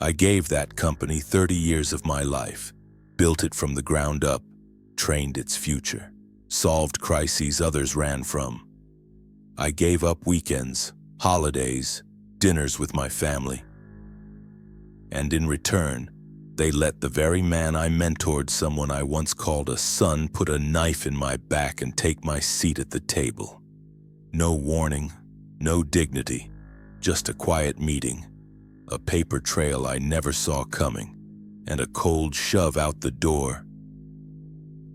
I gave that company 30 years of my life, built it from the ground up, trained its future, solved crises others ran from. I gave up weekends, holidays, dinners with my family. And in return, they let the very man I mentored, someone I once called a son, put a knife in my back and take my seat at the table. No warning, no dignity, just a quiet meeting, a paper trail I never saw coming, and a cold shove out the door.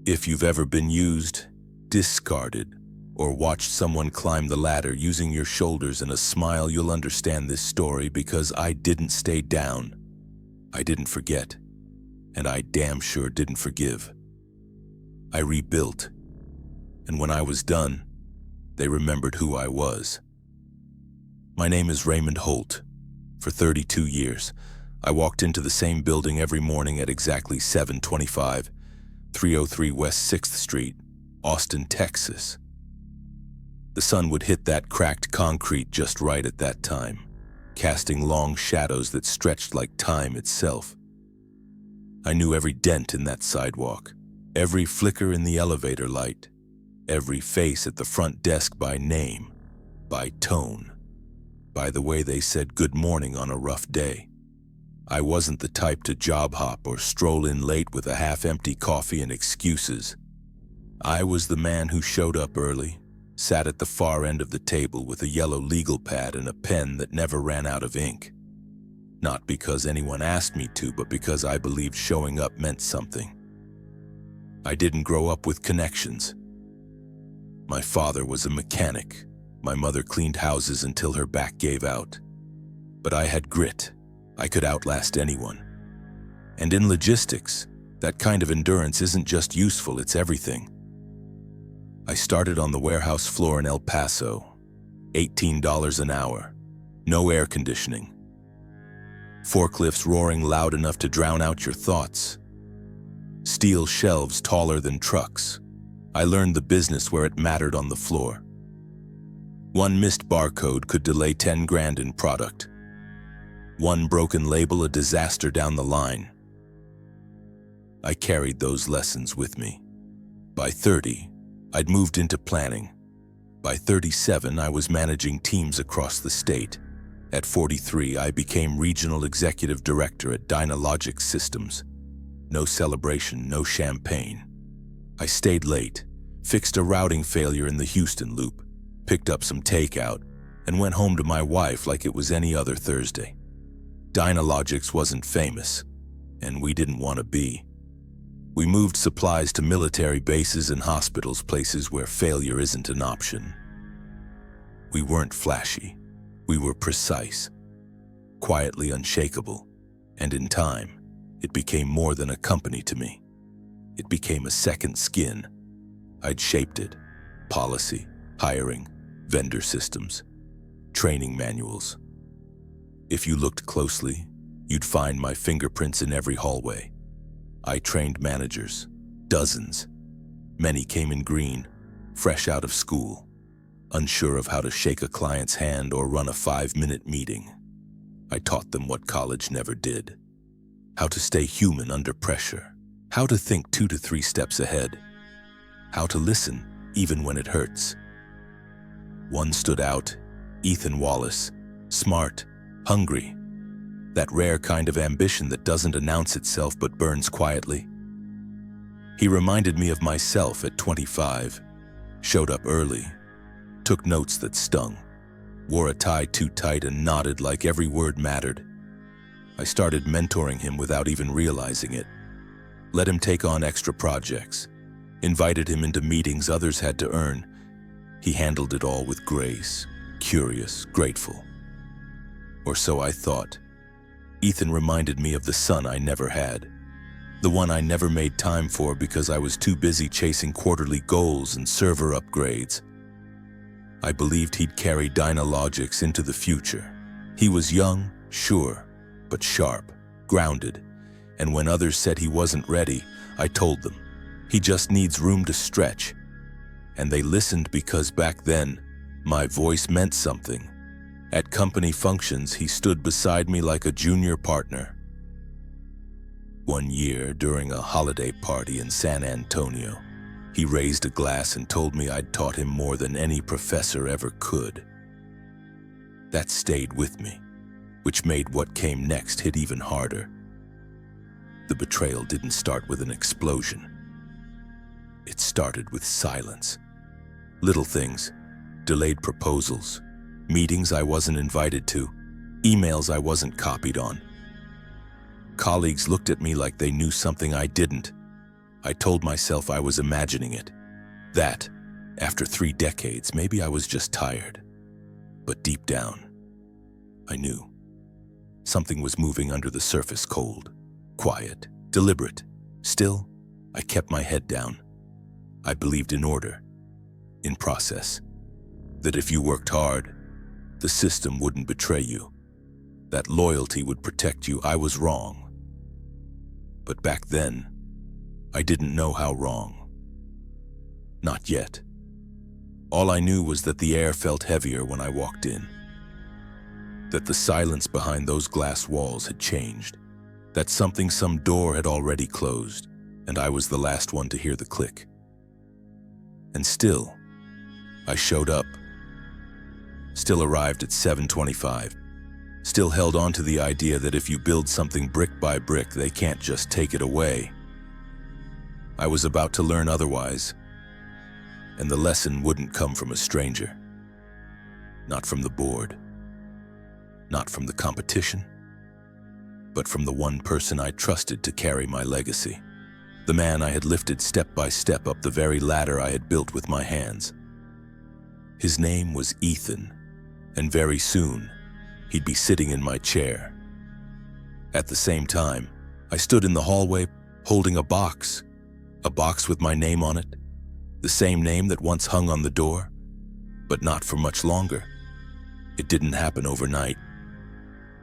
If you've ever been used, discarded, or watched someone climb the ladder using your shoulders and a smile, you'll understand this story, because I didn't stay down. I didn't forget, and I damn sure didn't forgive. I rebuilt, and when I was done, they remembered who I was. My name is Raymond Holt. For 32 years, I walked into the same building every morning at exactly 7:25, 303 West 6th Street, Austin, Texas. The sun would hit that cracked concrete just right at that time, casting long shadows that stretched like time itself. I knew every dent in that sidewalk, every flicker in the elevator light, every face at the front desk by name, by tone, by the way they said good morning on a rough day. I wasn't the type to job hop or stroll in late with a half-empty coffee and excuses. I was the man who showed up early, sat at the far end of the table with a yellow legal pad and a pen that never ran out of ink. Not because anyone asked me to, but because I believed showing up meant something. I didn't grow up with connections. My father was a mechanic. My mother cleaned houses until her back gave out. But I had grit. I could outlast anyone. And in logistics, that kind of endurance isn't just useful, it's everything. I started on the warehouse floor in El Paso, $18 an hour, no air conditioning. Forklifts roaring loud enough to drown out your thoughts. Steel shelves taller than trucks. I learned the business where it mattered, on the floor. One missed barcode could delay 10 grand in product. One broken label, a disaster down the line. I carried those lessons with me. By 30, I'd moved into planning. By 37, I was managing teams across the state. At 43, I became regional executive director at Dynalogic Systems. No celebration, no champagne. I stayed late, fixed a routing failure in the Houston loop, picked up some takeout, and went home to my wife like it was any other Thursday. Dynalogics wasn't famous, and we didn't want to be. We moved supplies to military bases and hospitals, places where failure isn't an option. We weren't flashy. We were precise, quietly unshakable, and in time, it became more than a company to me. It became a second skin. I'd shaped it: policy, hiring, vendor systems, training manuals. If you looked closely, you'd find my fingerprints in every hallway. I trained managers, dozens. Many came in green, fresh out of school, unsure of how to shake a client's hand or run a 5-minute meeting. I taught them what college never did: how to stay human under pressure, how to think 2 to 3 steps ahead, how to listen even when it hurts. One stood out: Ethan Wallace, smart, hungry, that rare kind of ambition that doesn't announce itself but burns quietly. He reminded me of myself at 25, showed up early, took notes that stung, wore a tie too tight and nodded like every word mattered. I started mentoring him without even realizing it. Let him take on extra projects, invited him into meetings others had to earn. He handled it all with grace, curious, grateful. Or so I thought. Ethan reminded me of the son I never had, the one I never made time for because I was too busy chasing quarterly goals and server upgrades. I believed he'd carry Dynalogics into the future. He was young, sure, but sharp, grounded, and when others said he wasn't ready, I told them, he just needs room to stretch. And they listened because back then, my voice meant something. At company functions, he stood beside me like a junior partner, One year, during a holiday party in San Antonio, he raised a glass and told me I'd taught him more than any professor ever could. That stayed with me, which made what came next hit even harder. The betrayal didn't start with an explosion. It started with silence. Little things, delayed proposals, meetings I wasn't invited to, emails I wasn't copied on. Colleagues looked at me like they knew something I didn't. I told myself I was imagining it. That, after 3 decades, maybe I was just tired. But deep down, I knew. Something was moving under the surface, cold, quiet, deliberate. Still, I kept my head down. I believed in order, in process. That if you worked hard, the system wouldn't betray you. That loyalty would protect you. I was wrong. But back then, I didn't know how wrong. Not yet. All I knew was that the air felt heavier when I walked in. That the silence behind those glass walls had changed. That some door had already closed, and I was the last one to hear the click. And still, I showed up. Still arrived at 7:25. Still held on to the idea that if you build something brick by brick, they can't just take it away. I was about to learn otherwise, and the lesson wouldn't come from a stranger. Not from the board. Not from the competition. But from the one person I trusted to carry my legacy. The man I had lifted step by step up the very ladder I had built with my hands. His name was Ethan, and very soon, he'd be sitting in my chair. At the same time, I stood in the hallway holding a box with my name on it, the same name that once hung on the door, but not for much longer. It didn't happen overnight.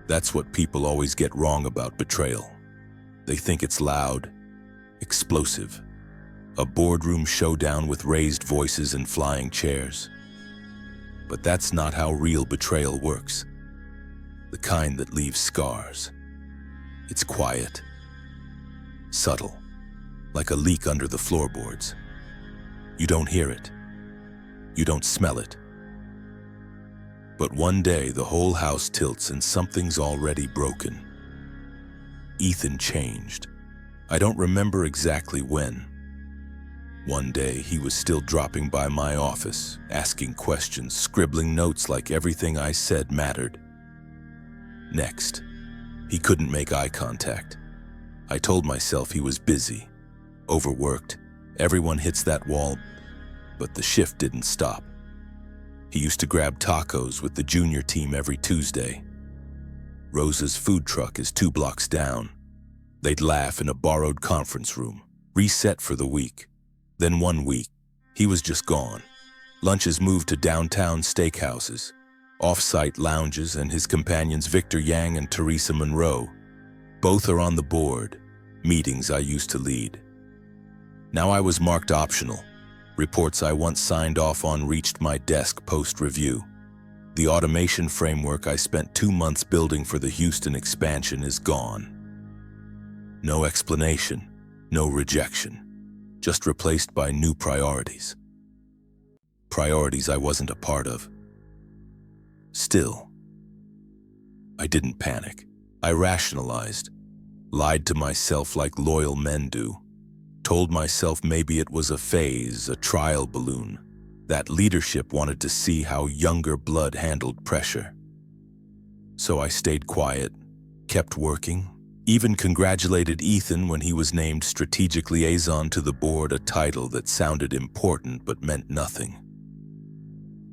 That's what people always get wrong about betrayal. They think it's loud, explosive, a boardroom showdown with raised voices and flying chairs. But that's not how real betrayal works. The kind that leaves scars. It's quiet, subtle, like a leak under the floorboards. You don't hear it. You don't smell it. But one day the whole house tilts and something's already broken. Ethan changed. I don't remember exactly when. One day he was still dropping by my office, asking questions, scribbling notes like everything I said mattered. Next, he couldn't make eye contact. I told myself he was busy, overworked. Everyone hits that wall, but the shift didn't stop. He used to grab tacos with the junior team every Tuesday. Rosa's food truck is 2 blocks down. They'd laugh in a borrowed conference room, reset for the week. Then one week, he was just gone. Lunches moved to downtown steakhouses, off-site lounges, and his companions Victor Yang and Teresa Monroe. Both are on the board, meetings I used to lead. Now I was marked optional. Reports I once signed off on reached my desk post-review. The automation framework I spent 2 months building for the Houston expansion is gone. No explanation, no rejection, just replaced by new priorities. Priorities I wasn't a part of. Still, I didn't panic. I rationalized, lied to myself like loyal men do, told myself maybe it was a phase, a trial balloon, that leadership wanted to see how younger blood handled pressure. So I stayed quiet, kept working, even congratulated Ethan when he was named strategic liaison to the board, a title that sounded important but meant nothing.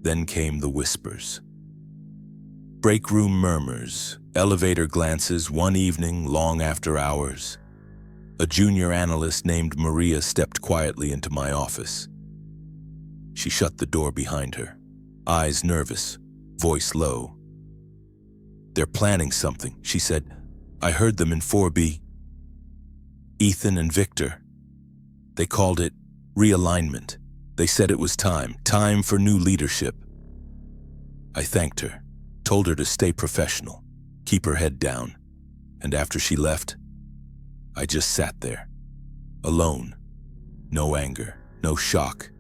Then came the whispers. Break room murmurs, elevator glances one evening long after hours. A junior analyst named Maria stepped quietly into my office. She shut the door behind her, eyes nervous, voice low. "They're planning something," she said. "I heard them in 4B. Ethan and Victor. They called it realignment. They said it was time for new leadership." I thanked her, told her to stay professional, keep her head down, and after she left, I just sat there, alone. No anger, no shock,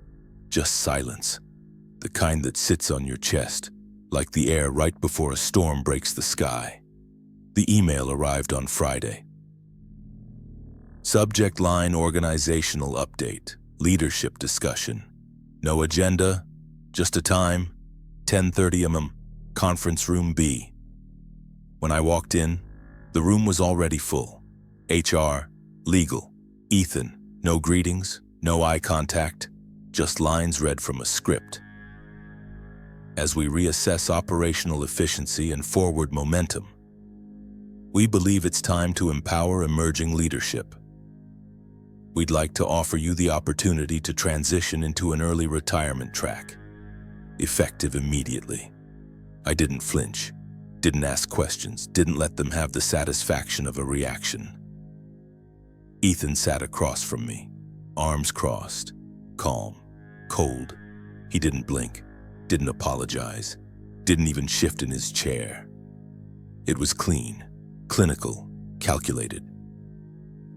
just silence. The kind that sits on your chest, like the air right before a storm breaks the sky. The email arrived on Friday. Subject line: organizational update, leadership discussion. No agenda, just a time, 10:30 a.m., conference room B. When I walked in, the room was already full. HR, legal, Ethan. No greetings, no eye contact, just lines read from a script. As we reassess operational efficiency and forward momentum, we believe it's time to empower emerging leadership. We'd like to offer you the opportunity to transition into an early retirement track, effective immediately. I didn't flinch, didn't ask questions, didn't let them have the satisfaction of a reaction. Ethan sat across from me, arms crossed, calm, cold. He didn't blink, didn't apologize, didn't even shift in his chair. It was clean, clinical, calculated.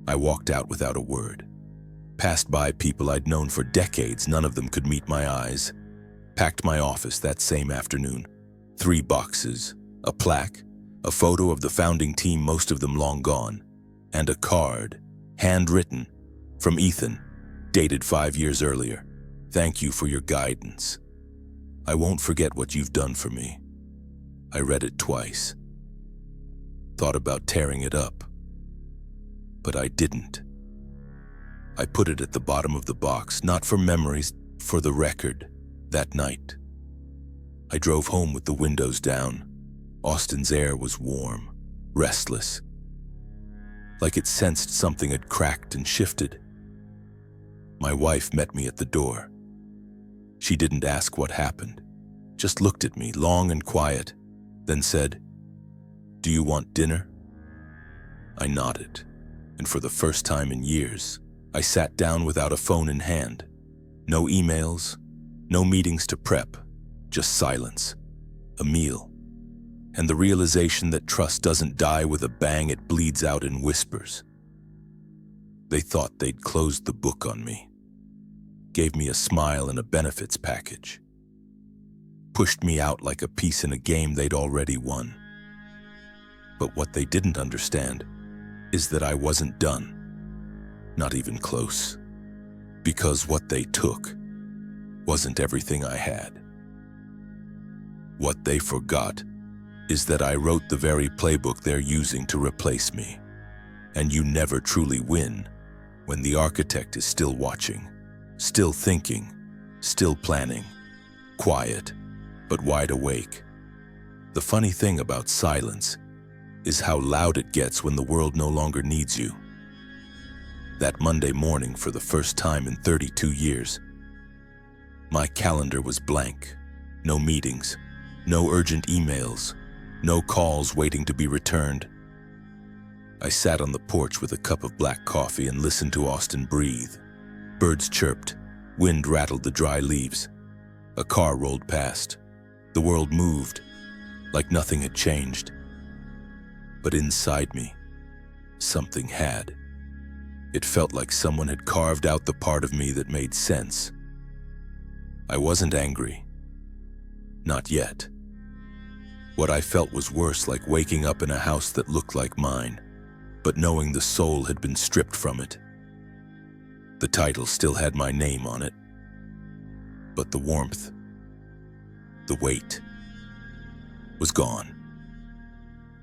I walked out without a word. Passed by people I'd known for decades, none of them could meet my eyes. Packed my office that same afternoon. 3 boxes, a plaque, a photo of the founding team, most of them long gone, and a card, handwritten, from Ethan, dated 5 years earlier. Thank you for your guidance. I won't forget what you've done for me. I read it twice. Thought about tearing it up, but I didn't. I put it at the bottom of the box, not for memories, for the record. That night, I drove home with the windows down. Austin's air was warm, restless, like it sensed something had cracked and shifted. My wife met me at the door. She didn't ask what happened, just looked at me, long and quiet, then said, "Do you want dinner?" I nodded, and for the first time in years, I sat down without a phone in hand. No emails, no meetings to prep, just silence, a meal, and the realization that trust doesn't die with a bang, it bleeds out in whispers. They thought they'd closed the book on me, gave me a smile and a benefits package, pushed me out like a piece in a game they'd already won. But what they didn't understand is that I wasn't done, not even close, because what they took wasn't everything I had. What they forgot is that I wrote the very playbook they're using to replace me. And you never truly win when the architect is still watching, still thinking, still planning, quiet, but wide awake. The funny thing about silence is how loud it gets when the world no longer needs you. That Monday morning, for the first time in 32 years, my calendar was blank. No meetings, no urgent emails, no calls waiting to be returned. I sat on the porch with a cup of black coffee and listened to Austin breathe. Birds chirped, wind rattled the dry leaves. A car rolled past. The world moved, like nothing had changed. But inside me, something had. It felt like someone had carved out the part of me that made sense. I wasn't angry. Not yet. What I felt was worse, like waking up in a house that looked like mine, but knowing the soul had been stripped from it. The title still had my name on it, but the warmth, the weight, was gone.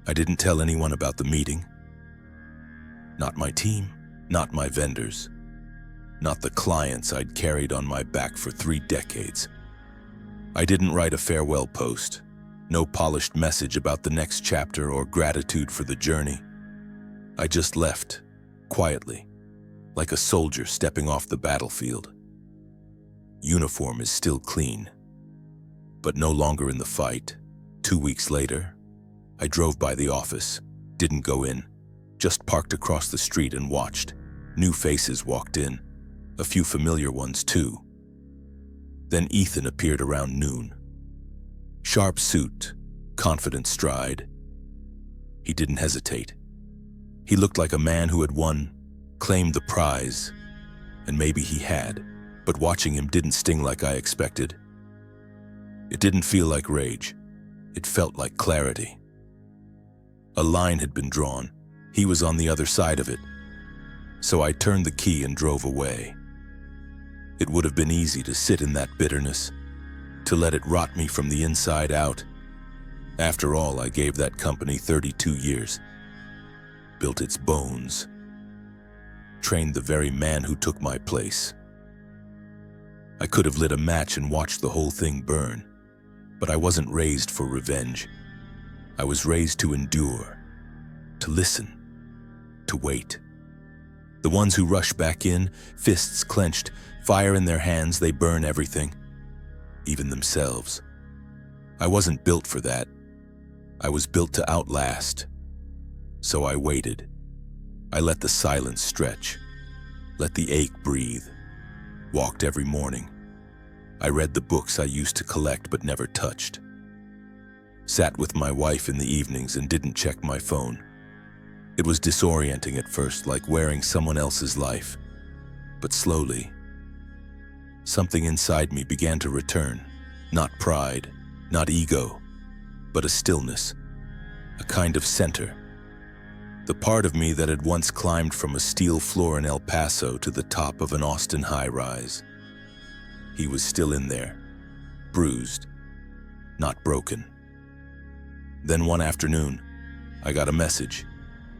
I didn't tell anyone about the meeting. Not my team, not my vendors, not the clients I'd carried on my back for 3 decades. I didn't write a farewell post, no polished message about the next chapter or gratitude for the journey. I just left, quietly, like a soldier stepping off the battlefield. Uniform is still clean, but no longer in the fight. 2 weeks later, I drove by the office, didn't go in, just parked across the street and watched. New faces walked in, a few familiar ones too. Then Ethan appeared around noon. Sharp suit, confident stride. He didn't hesitate. He looked like a man who had won, claimed the prize, and maybe he had, but watching him didn't sting like I expected. It didn't feel like rage. It felt like clarity. A line had been drawn. He was on the other side of it. So I turned the key and drove away. It would have been easy to sit in that bitterness, to let it rot me from the inside out. After all, I gave that company 32 years, built its bones, trained the very man who took my place. I could have lit a match and watched the whole thing burn, but I wasn't raised for revenge. I was raised to endure, to listen, to wait. The ones who rush back in, fists clenched, fire in their hands, they burn everything, even themselves. I wasn't built for that. I was built to outlast. So I waited. I let the silence stretch, let the ache breathe, walked every morning. I read the books I used to collect but never touched. Sat with my wife in the evenings and didn't check my phone. It was disorienting at first, like wearing someone else's life. But slowly, something inside me began to return. Not pride, not ego, but a stillness, a kind of center. The part of me that had once climbed from a steel floor in El Paso to the top of an Austin high-rise. He was still in there, bruised, not broken. Then one afternoon, I got a message.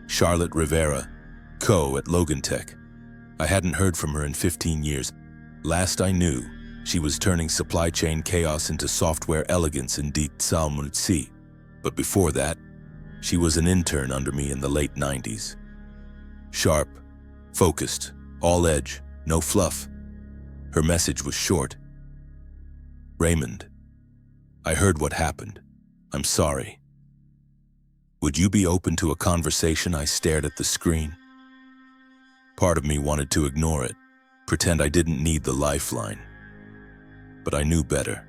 Charlotte Rivera, co at Logan Tech. I hadn't heard from her in 15 years. Last I knew, she was turning supply chain chaos into software elegance in decency. But before that, she was an intern under me in the late 90s. Sharp, focused, all edge, no fluff. Her message was short. Raymond, I heard what happened. I'm sorry. Would you be open to a conversation? I stared at the screen. Part of me wanted to ignore it, pretend I didn't need the lifeline. But I knew better.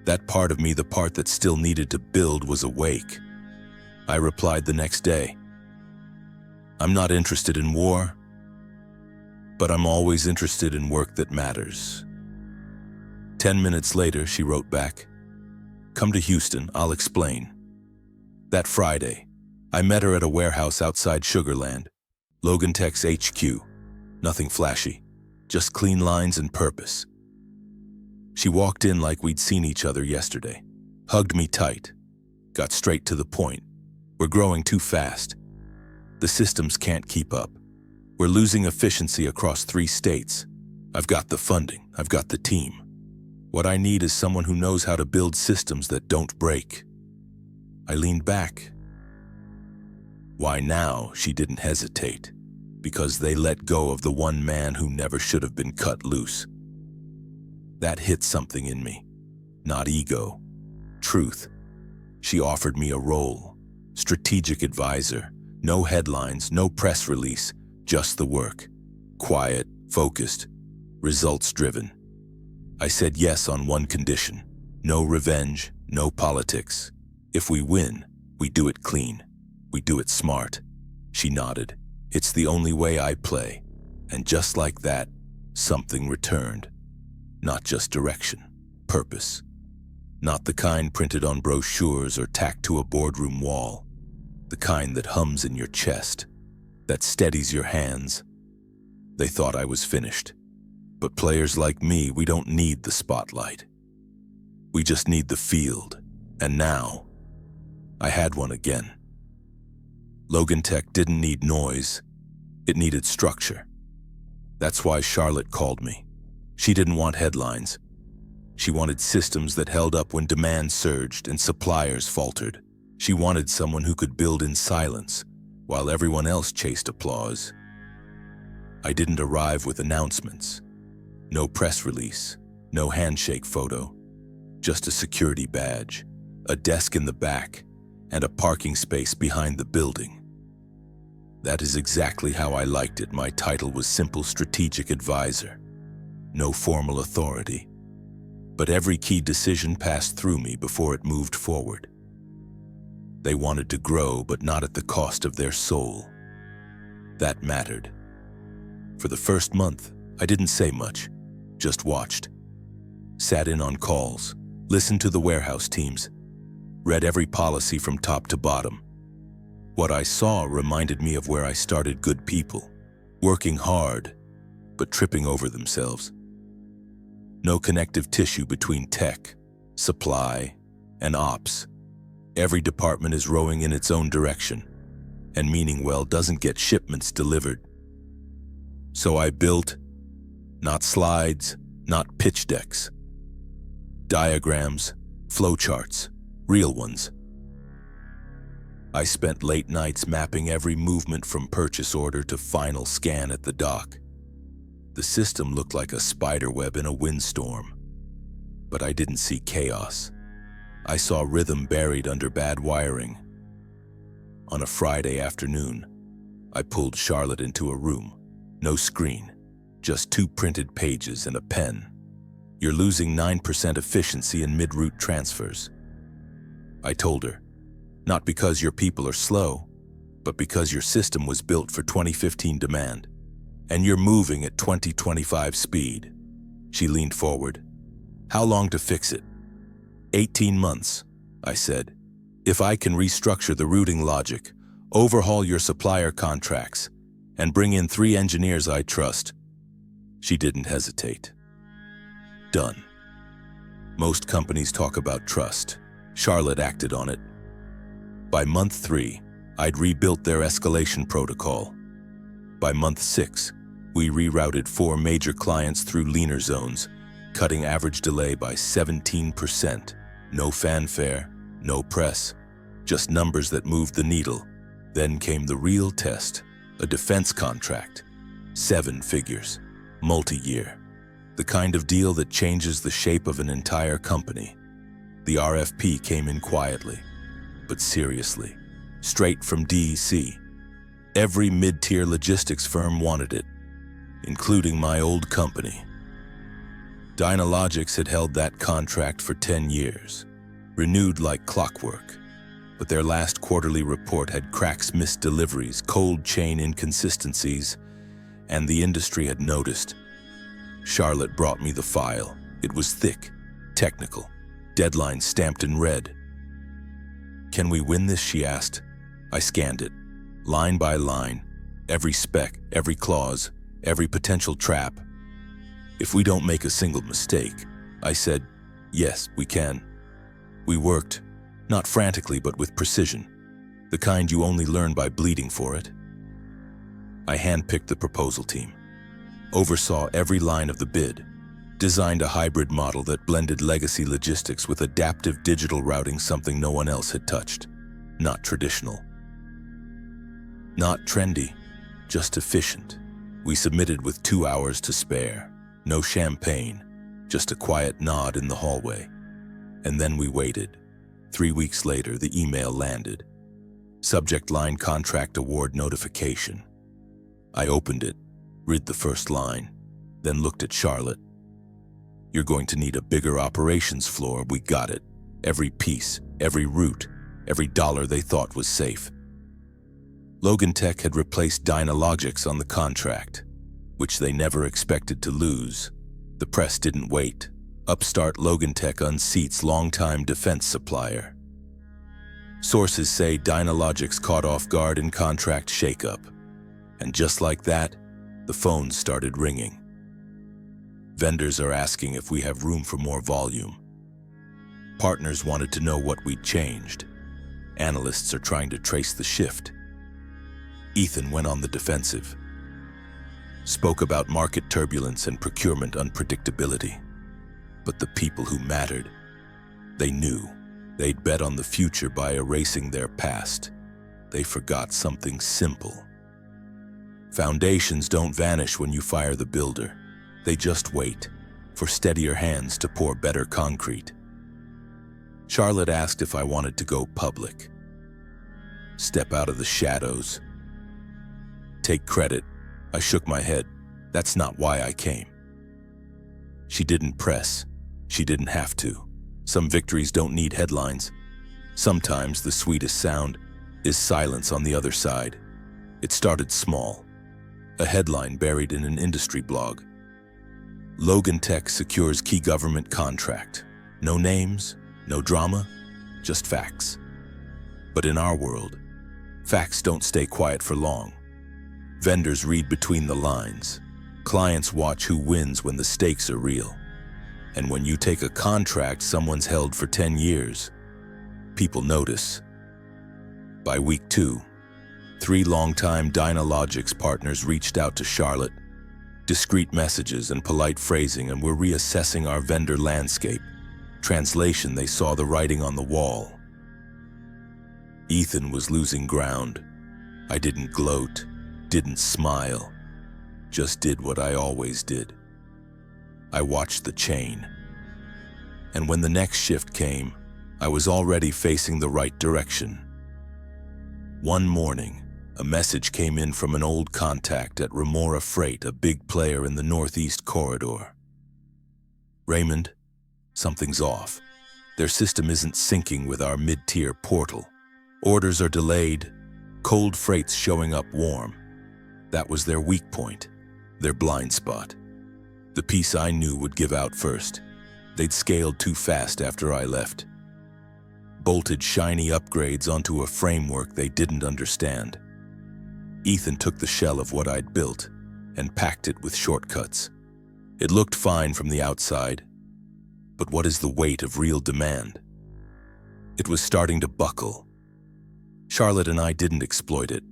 That part of me, the part that still needed to build, was awake. I replied the next day. I'm not interested in war, but I'm always interested in work that matters. 10 minutes later, she wrote back, "Come to Houston, I'll explain." That Friday, I met her at a warehouse outside Sugarland, Logan Tech's HQ. Nothing flashy, just clean lines and purpose. She walked in like we'd seen each other yesterday, hugged me tight, got straight to the point. We're growing too fast. The systems can't keep up. We're losing efficiency across 3 states. I've got the funding, I've got the team. What I need is someone who knows how to build systems that don't break. I leaned back. Why now? She didn't hesitate. Because they let go of the one man who never should have been cut loose. That hit something in me. Not ego. Truth. She offered me a role. Strategic advisor. No headlines, no press release. Just the work. Quiet, focused, results-driven. I said yes on one condition. No revenge, no politics. If we win, we do it clean. We do it smart. She nodded. It's the only way I play. And just like that, something returned. Not just direction, purpose. Not the kind printed on brochures or tacked to a boardroom wall. The kind that hums in your chest, that steadies your hands. They thought I was finished. But players like me, we don't need the spotlight. We just need the field. And now, I had one again. Logan Tech didn't need noise. It needed structure. That's why Charlotte called me. She didn't want headlines. She wanted systems that held up when demand surged and suppliers faltered. She wanted someone who could build in silence while everyone else chased applause. I didn't arrive with announcements. No press release, no handshake photo, just a security badge, a desk in the back, and a parking space behind the building. That is exactly how I liked it. My title was simple strategic advisor. No formal authority. But every key decision passed through me before it moved forward. They wanted to grow, but not at the cost of their soul. That mattered. For the first month, I didn't say much, just watched. Sat in on calls, listened to the warehouse teams, read every policy from top to bottom. What I saw reminded me of where I started: good people, working hard, but tripping over themselves. No connective tissue between tech, supply, and ops. Every department is rowing in its own direction, and meaning well doesn't get shipments delivered. So I built, not slides, not pitch decks, diagrams, flowcharts, real ones. I spent late nights mapping every movement from purchase order to final scan at the dock. The system looked like a spiderweb in a windstorm, but I didn't see chaos. I saw rhythm buried under bad wiring. On a Friday afternoon, I pulled Charlotte into a room. No screen, just 2 printed pages and a pen. You're losing 9% efficiency in mid-route transfers. I told her, not because your people are slow, but because your system was built for 2015 demand, and you're moving at 2025 speed. She leaned forward. How long to fix it? 18 months, I said. If I can restructure the routing logic, overhaul your supplier contracts, and bring in 3 engineers I trust. She didn't hesitate. Done. Most companies talk about trust. Charlotte acted on it. By month 3, I'd rebuilt their escalation protocol. By month 6, we rerouted 4 major clients through leaner zones, cutting average delay by 17%. No fanfare, no press, just numbers that moved the needle. Then came the real test, a defense contract. 7 figures, multi-year. The kind of deal that changes the shape of an entire company. The RFP came in quietly, but seriously, straight from DEC. Every mid-tier logistics firm wanted it, including my old company. Dynalogics had held that contract for 10 years, renewed like clockwork, but their last quarterly report had cracks, missed deliveries, cold chain inconsistencies, and the industry had noticed. Charlotte brought me the file. It was thick, technical, deadlines stamped in red. Can we win this, she asked. I scanned it, line by line, every spec, every clause, every potential trap. If we don't make a single mistake, I said, yes, we can. We worked, not frantically but with precision, the kind you only learn by bleeding for it. I handpicked the proposal team, oversaw every line of the bid, designed a hybrid model that blended legacy logistics with adaptive digital routing, something no one else had touched. Not traditional, not trendy, just efficient. We submitted with 2 hours to spare. No champagne, just a quiet nod in the hallway. And then we waited. 3 weeks later, the email landed. Subject line: contract award notification. I opened it, read the first line, then looked at Charlotte. You're going to need a bigger operations floor. We got it. Every piece, every route, every dollar they thought was safe. Logan Tech had replaced Dynalogics on the contract, which they never expected to lose. The press didn't wait. Upstart Logan Tech unseats longtime defense supplier. Sources say Dynalogics caught off guard in contract shakeup. And just like that, the phones started ringing. Vendors are asking if we have room for more volume. Partners wanted to know what we'd changed. Analysts are trying to trace the shift. Ethan went on the defensive. Spoke about market turbulence and procurement unpredictability. But the people who mattered, they knew. They'd bet on the future by erasing their past. They forgot something simple. Foundations don't vanish when you fire the builder. They just wait for steadier hands to pour better concrete. Charlotte asked if I wanted to go public. Step out of the shadows. Take credit. I shook my head. That's not why I came. She didn't press. She didn't have to. Some victories don't need headlines. Sometimes the sweetest sound is silence on the other side. It started small. A headline buried in an industry blog. Logan Tech secures key government contract. No names, no drama, just facts. But in our world, facts don't stay quiet for long. Vendors read between the lines. Clients watch who wins when the stakes are real. And when you take a contract someone's held for 10 years, people notice. By week 2, 3 longtime Dynalogics partners reached out to Charlotte. Discreet messages and polite phrasing, and we're reassessing our vendor landscape. Translation, they saw the writing on the wall. Ethan was losing ground. I didn't gloat, didn't smile, just did what I always did. I watched the chain. And when the next shift came, I was already facing the right direction. One morning, a message came in from an old contact at Remora Freight, a big player in the Northeast Corridor. Raymond, something's off. Their system isn't syncing with our mid-tier portal. Orders are delayed, cold freight's showing up warm. That was their weak point, their blind spot. The piece I knew would give out first. They'd scaled too fast after I left. Bolted shiny upgrades onto a framework they didn't understand. Ethan took the shell of what I'd built and packed it with shortcuts. It looked fine from the outside, but what is the weight of real demand? It was starting to buckle. Charlotte and I didn't exploit it.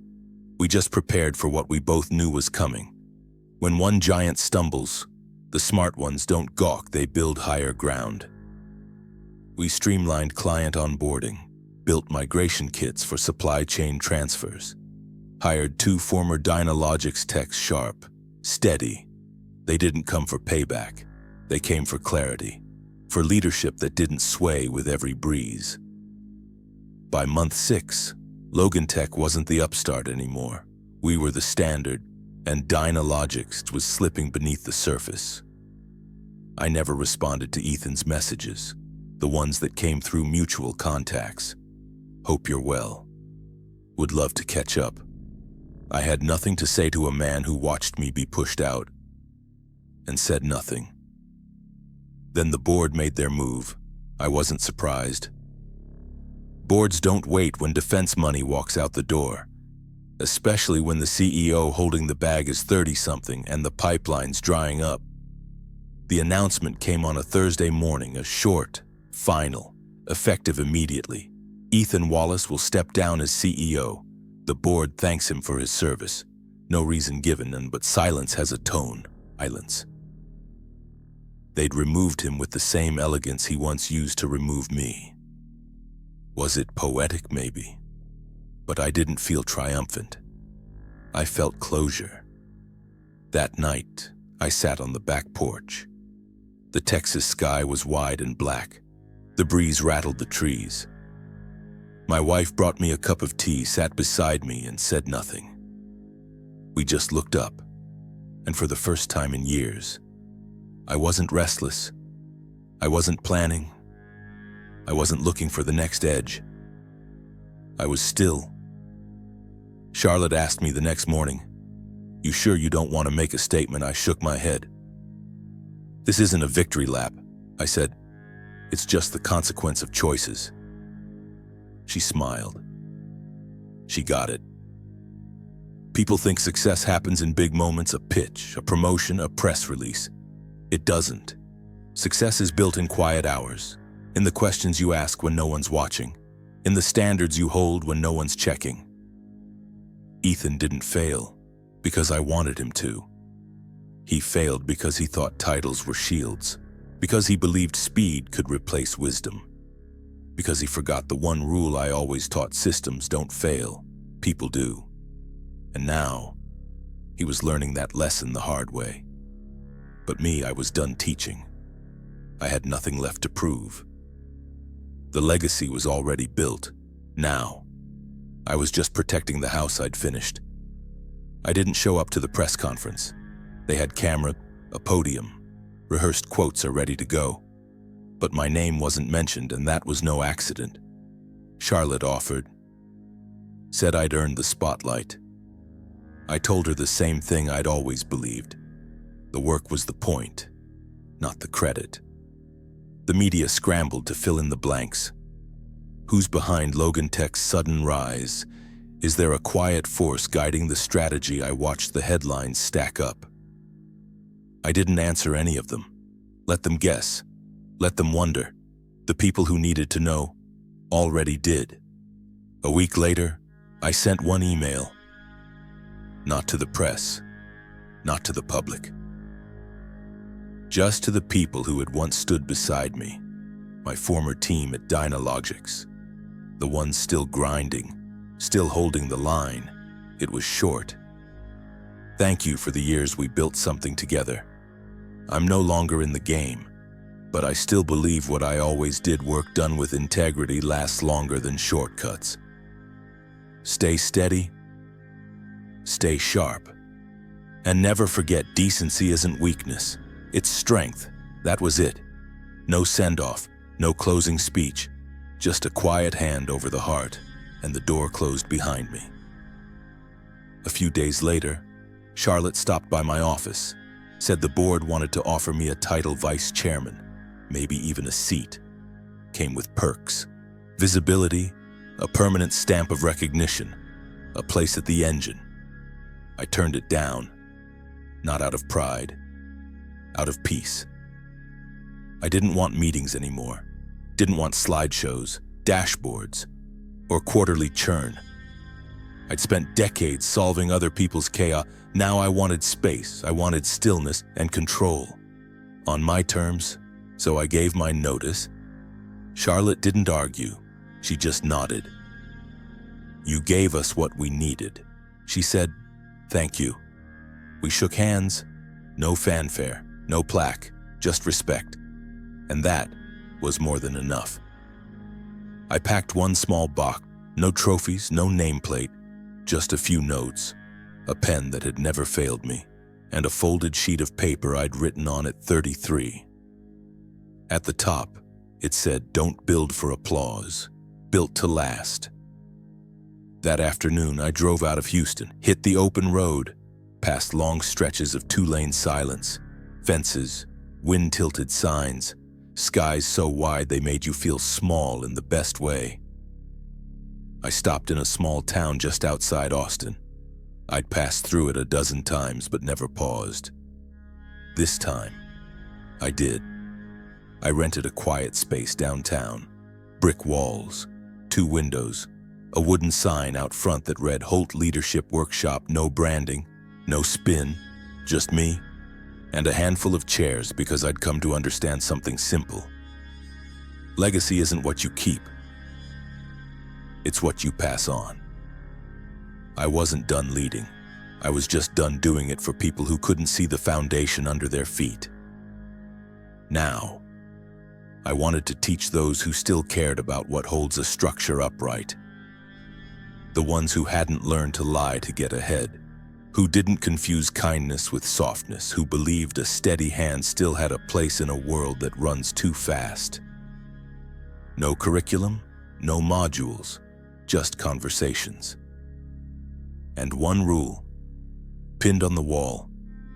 We just prepared for what we both knew was coming. When one giant stumbles, the smart ones don't gawk, they build higher ground. We streamlined client onboarding, built migration kits for supply chain transfers, hired 2 former Dynalogics techs sharp, steady. They didn't come for payback. They came for clarity, for leadership that didn't sway with every breeze. By month 6, Logan Tech wasn't the upstart anymore. We were the standard, and Dynalogics was slipping beneath the surface. I never responded to Ethan's messages, the ones that came through mutual contacts. Hope you're well. Would love to catch up. I had nothing to say to a man who watched me be pushed out and said nothing. Then the board made their move. I wasn't surprised. Boards don't wait when defense money walks out the door, especially when the CEO holding the bag is 30-something and the pipeline's drying up. The announcement came on a Thursday morning, a short, final, effective immediately. Ethan Wallace will step down as CEO. The board thanks him for his service. No reason given, but silence has a tone. Silence. They'd removed him with the same elegance he once used to remove me. Was it poetic, maybe? But I didn't feel triumphant. I felt closure. That night, I sat on the back porch. The Texas sky was wide and black. The breeze rattled the trees. My wife brought me a cup of tea, sat beside me, and said nothing. We just looked up, and for the first time in years, I wasn't restless. I wasn't planning. I wasn't looking for the next edge. I was still. Charlotte asked me the next morning, "You sure you don't want to make a statement?" I shook my head. "This isn't a victory lap," I said. "It's just the consequence of choices." She smiled. She got it. People think success happens in big moments, a pitch, a promotion, a press release. It doesn't. Success is built in quiet hours, in the questions you ask when no one's watching, in the standards you hold when no one's checking. Ethan didn't fail because I wanted him to. He failed because he thought titles were shields, because he believed speed could replace wisdom, because he forgot the one rule I always taught: systems don't fail, people do. And now, he was learning that lesson the hard way. But me, I was done teaching. I had nothing left to prove. The legacy was already built. Now, I was just protecting the house I'd finished. I didn't show up to the press conference. They had camera, a podium, rehearsed quotes are ready to go. But my name wasn't mentioned, and that was no accident. Charlotte offered. Said I'd earned the spotlight. I told her the same thing I'd always believed. The work was the point, not the credit. The media scrambled to fill in the blanks. Who's behind Logan Tech's sudden rise? Is there a quiet force guiding the strategy? I watched the headlines stack up. I didn't answer any of them. Let them guess. Let them wonder. The people who needed to know already did. A week later, I sent one email. Not to the press, not to the public. Just to the people who had once stood beside me, my former team at Dynalogics, the ones still grinding, still holding the line. It was short. Thank you for the years we built something together. I'm no longer in the game, but I still believe what I always did, work done with integrity, lasts longer than shortcuts. Stay steady, stay sharp, and never forget decency isn't weakness, it's strength. That was it. No send-off, no closing speech, just a quiet hand over the heart, and the door closed behind me. A few days later, Charlotte stopped by my office, said the board wanted to offer me a title vice chairman, maybe even a seat. Came with perks, visibility, a permanent stamp of recognition, a place at the engine. I turned it down, not out of pride, out of peace. I didn't want meetings anymore, didn't want slideshows, dashboards, or quarterly churn. I'd spent decades solving other people's chaos. Now I wanted space, I wanted stillness and control. On my terms, so I gave my notice. Charlotte didn't argue, she just nodded. You gave us what we needed. She said, thank you. We shook hands, no fanfare, no plaque, just respect. And that was more than enough. I packed one small box, no trophies, no nameplate, just a few notes, a pen that had never failed me, and a folded sheet of paper I'd written on at 33. At the top, it said, don't build for applause, built to last. That afternoon, I drove out of Houston, hit the open road, past long stretches of two-lane silence, fences, wind-tilted signs, skies so wide they made you feel small in the best way. I stopped in a small town just outside Austin. I'd passed through it a dozen times but never paused. This time, I did. I rented a quiet space downtown, brick walls, 2 windows, a wooden sign out front that read Holt Leadership Workshop, no branding, no spin, just me, and a handful of chairs because I'd come to understand something simple. Legacy isn't what you keep, it's what you pass on. I wasn't done leading. I was just done doing it for people who couldn't see the foundation under their feet. Now, I wanted to teach those who still cared about what holds a structure upright. The ones who hadn't learned to lie to get ahead, who didn't confuse kindness with softness, who believed a steady hand still had a place in a world that runs too fast. No curriculum, no modules, just conversations. And one rule, pinned on the wall,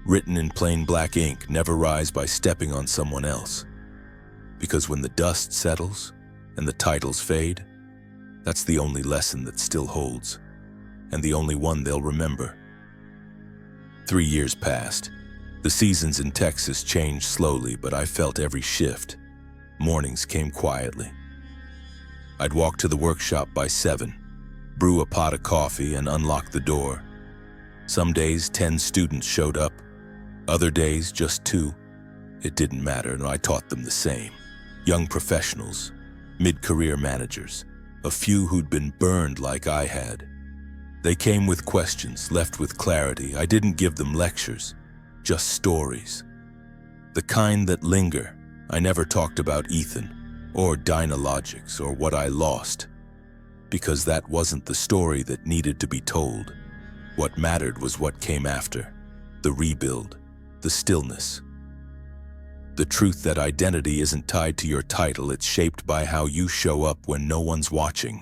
written in plain black ink, never rise by stepping on someone else. Because when the dust settles and the titles fade, that's the only lesson that still holds, and the only one they'll remember. 3 years passed. The seasons in Texas changed slowly, but I felt every shift. Mornings came quietly. I'd walk to the workshop by 7, brew a pot of coffee and unlock the door. Some days 10 students showed up, other days just 2. It didn't matter, and I taught them the same. Young professionals, mid-career managers, a few who'd been burned like I had. They came with questions, left with clarity. I didn't give them lectures, just stories. The kind that linger. I never talked about Ethan, or Dynalogics, or what I lost, because that wasn't the story that needed to be told. What mattered was what came after, the rebuild, the stillness. The truth that identity isn't tied to your title, it's shaped by how you show up when no one's watching.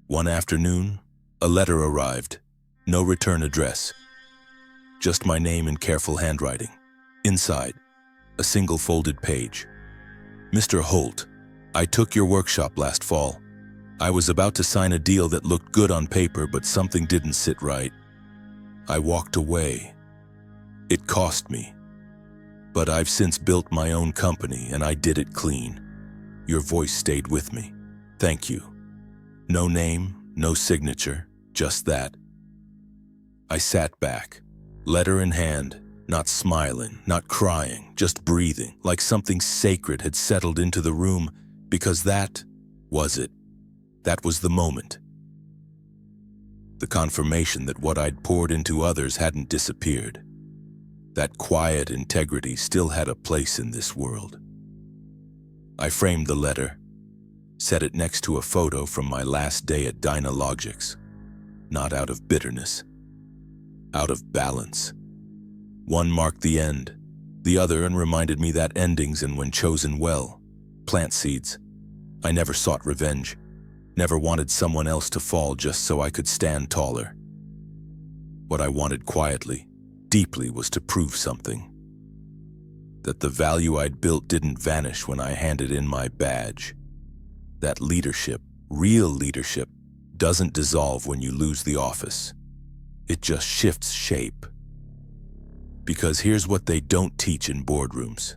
One afternoon, a letter arrived. No return address. Just my name in careful handwriting. Inside, a single folded page. Mr. Holt, I took your workshop last fall. I was about to sign a deal that looked good on paper, but something didn't sit right. I walked away. It cost me. But I've since built my own company and I did it clean. Your voice stayed with me. Thank you. No name, no signature, just that. I sat back, letter in hand, not smiling, not crying, just breathing, like something sacred had settled into the room, because that was it. That was the moment. The confirmation that what I'd poured into others hadn't disappeared. That quiet integrity still had a place in this world. I framed the letter, set it next to a photo from my last day at Dynalogics, not out of bitterness, out of balance. One marked the end, the other and reminded me that endings, and when chosen well, plant seeds. I never sought revenge, never wanted someone else to fall just so I could stand taller. What I wanted quietly, deeply, was to prove something. That the value I'd built didn't vanish when I handed in my badge. That leadership, real leadership, doesn't dissolve when you lose the office. It just shifts shape. Because here's what they don't teach in boardrooms.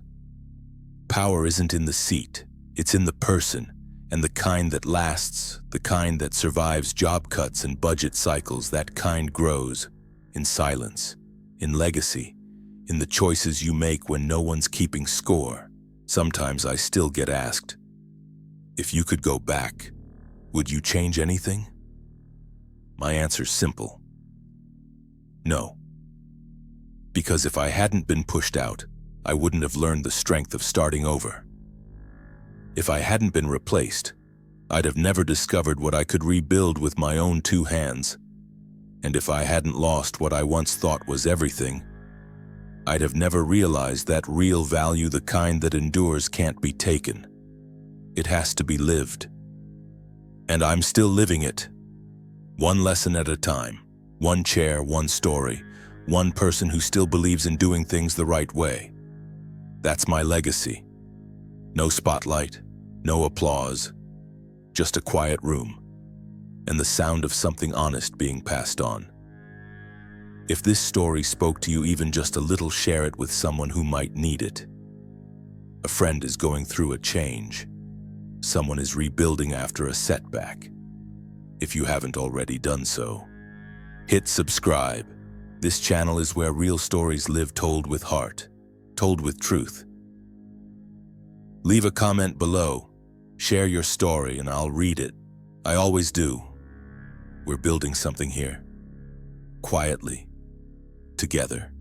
Power isn't in the seat, it's in the person, and the kind that lasts, the kind that survives job cuts and budget cycles. That kind grows in silence, in legacy, in the choices you make when no one's keeping score. Sometimes I still get asked, if you could go back, would you change anything? My answer's simple. No. Because if I hadn't been pushed out, I wouldn't have learned the strength of starting over. If I hadn't been replaced, I'd have never discovered what I could rebuild with my own two hands. And if I hadn't lost what I once thought was everything, I'd have never realized that real value, the kind that endures, can't be taken. It has to be lived. And I'm still living it. One lesson at a time, one chair, one story, one person who still believes in doing things the right way. That's my legacy. No spotlight, no applause, just a quiet room, and the sound of something honest being passed on. If this story spoke to you even just a little, share it with someone who might need it. A friend is going through a change. Someone is rebuilding after a setback. If you haven't already done so, hit subscribe. This channel is where real stories live, told with heart, told with truth. Leave a comment below, share your story, and I'll read it. I always do. We're building something here, quietly, together.